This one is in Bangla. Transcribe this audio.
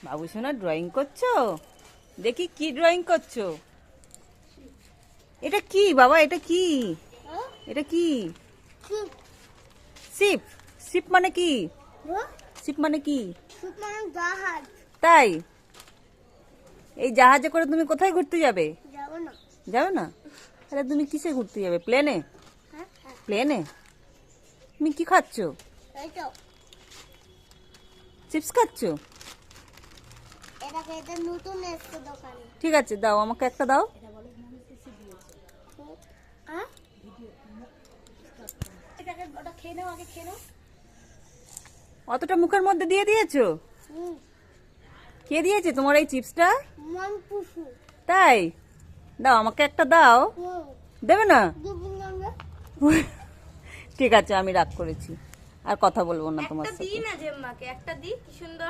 বাবু সোনা ড্রয়িং করছো? দেখি কি ড্রয়িং করছো। এটা কি বাবা, এটা কি? এটা কি? শিপ। শিপ মানে কি? শিপ মানে কি? তাই? এই জাহাজে করে তুমি কোথায় ঘুরতে যাবে? যাবে না? তাহলে তুমি কিসে ঘুরতে যাবে? প্লেনে? প্লেনে? তুমি কি খাচ্ছো? চিপস খাচ্ছো? ঠিক আছে, দাও আমাকে একটা দাও। অতটা মুখের মধ্যে দিয়ে দিয়েছো? কে দিয়েছে তোমার এই চিপসটা? তাই? দাও আমাকে একটা দাও। দেবে না? ঠিক আছে, আমি রাগ করেছি, আর কথা বলবো না তোমার সাথে। একটা দিই না জেম্মাকে, একটা দিই, কি সুন্দর।